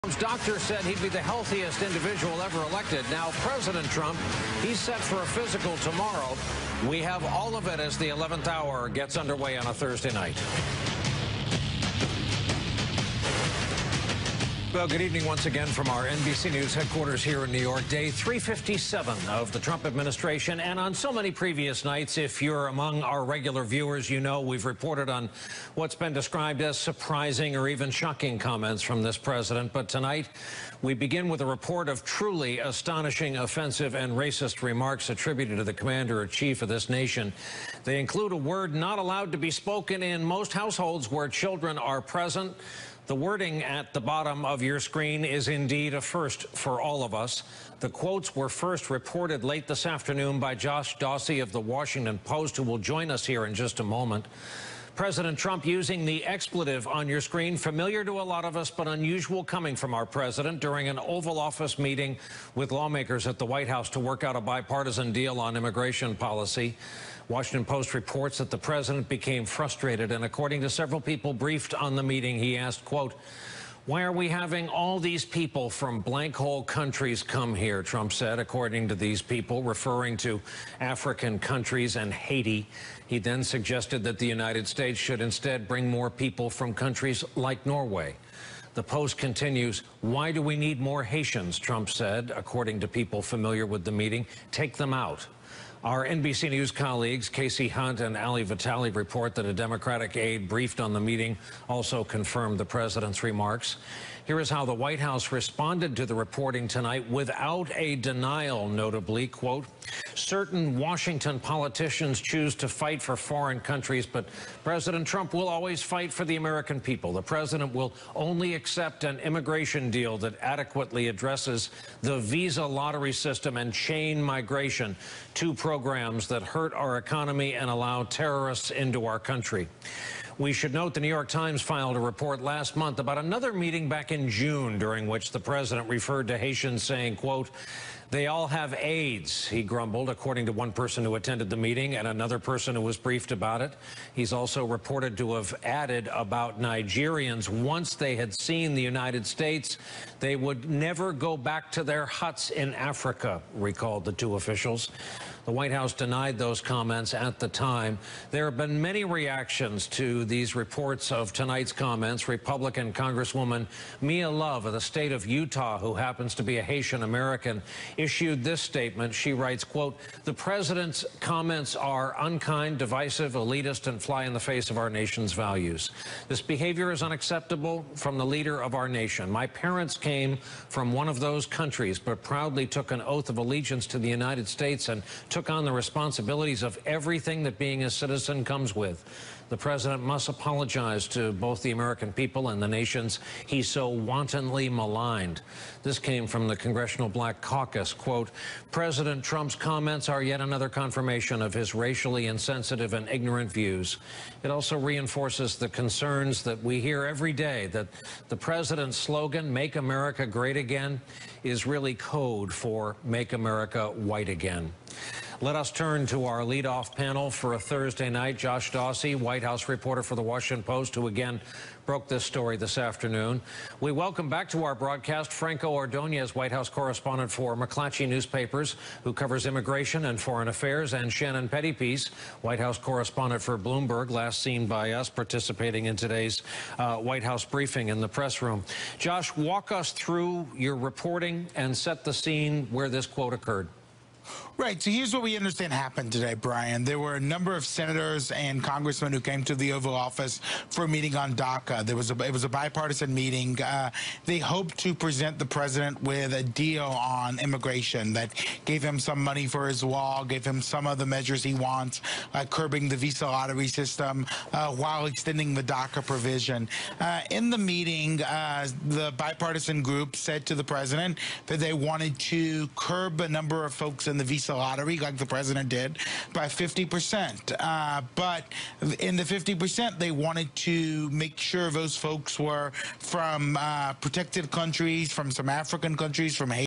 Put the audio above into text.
Trump's doctor said he'd be the healthiest individual ever elected. Now, President Trump, he's set for a physical tomorrow. We have all of it as the 11th hour gets underway on a Thursday night. Well, good evening once again from our NBC News headquarters here in New York. Day 357 of the Trump administration. And on so many previous nights, if you're among our regular viewers, you know we've reported on what's been described as surprising or even shocking comments from this president. But tonight, we begin with a report of truly astonishing, offensive, and racist remarks attributed to the commander-in-chief of this nation. They include a word not allowed to be spoken in most households where children are present. The wording at the bottom of your screen is indeed a first for all of us. The quotes were first reported late this afternoon by Josh Dawsey of the Washington Post, who will join us here in just a moment. President Trump using the expletive on your screen, familiar to a lot of us, but unusual coming from our president during an Oval Office meeting with lawmakers at the White House to work out a bipartisan deal on immigration policy. Washington Post reports that the president became frustrated, and according to several people briefed on the meeting, he asked, quote, "Why are we having all these people from blank hole countries come here?" Trump said, according to these people, referring to African countries and Haiti. He then suggested that the United States should instead bring more people from countries like Norway. The Post continues, "Why do we need more Haitians?" Trump said, according to people familiar with the meeting. "Take them out." Our NBC News colleagues, Casey Hunt and Ali Vitale, report that a Democratic aide briefed on the meeting also confirmed the president's remarks. Here is how the White House responded to the reporting tonight without a denial, notably, quote, "Certain Washington politicians choose to fight for foreign countries, but President Trump will always fight for the American people. The president will only accept an immigration deal that adequately addresses the visa lottery system and chain migration, two programs that hurt our economy and allow terrorists into our country." We should note the New York Times filed a report last month about another meeting back in June during which the president referred to Haitians saying, quote, "They all have AIDS," he grumbled, according to one person who attended the meeting and another person who was briefed about it. He's also reported to have added about Nigerians, once they had seen the United States, they would never go back to their huts in Africa, recalled the two officials. The White House denied those comments at the time. There have been many reactions to these reports of tonight's comments. Republican Congresswoman Mia Love of the state of Utah, who happens to be a Haitian American, issued this statement. She writes, quote, "The president's comments are unkind, divisive, elitist, and fly in the face of our nation's values. This behavior is unacceptable from the leader of our nation. My parents came from one of those countries, but proudly took an oath of allegiance to the United States and took on the responsibilities of everything that being a citizen comes with. The president must apologize to both the American people and the nations he so wantonly maligned." This came from the Congressional Black Caucus. Quote, "President Trump's comments are yet another confirmation of his racially insensitive and ignorant views. It also reinforces the concerns that we hear every day that the president's slogan, 'Make America Great Again,' is really code for 'Make America White Again.'" Let us turn to our leadoff panel for a Thursday night. Josh Dawsey, White House reporter for the Washington Post, who again broke this story this afternoon. We welcome back to our broadcast Franco Ordonez, White House correspondent for McClatchy Newspapers, who covers immigration and foreign affairs, and Shannon Pettypiece, White House correspondent for Bloomberg, last seen by us participating in today's White House briefing in the press room. Josh, walk us through your reporting and set the scene where this quote occurred. Right. So here's what we understand happened today, Brian. There were a number of senators and congressmen who came to the Oval Office for a meeting on DACA. It was a bipartisan meeting. They hoped to present the president with a deal on immigration that gave him some money for his wall, gave him some of the measures he wants, curbing the visa lottery system while extending the DACA provision. In the meeting, the bipartisan group said to the president that they wanted to curb the number of folks in the visa lottery, like the president did, by 50%. But in the 50%, they wanted to make sure those folks were from protected countries, from some African countries, from Haiti.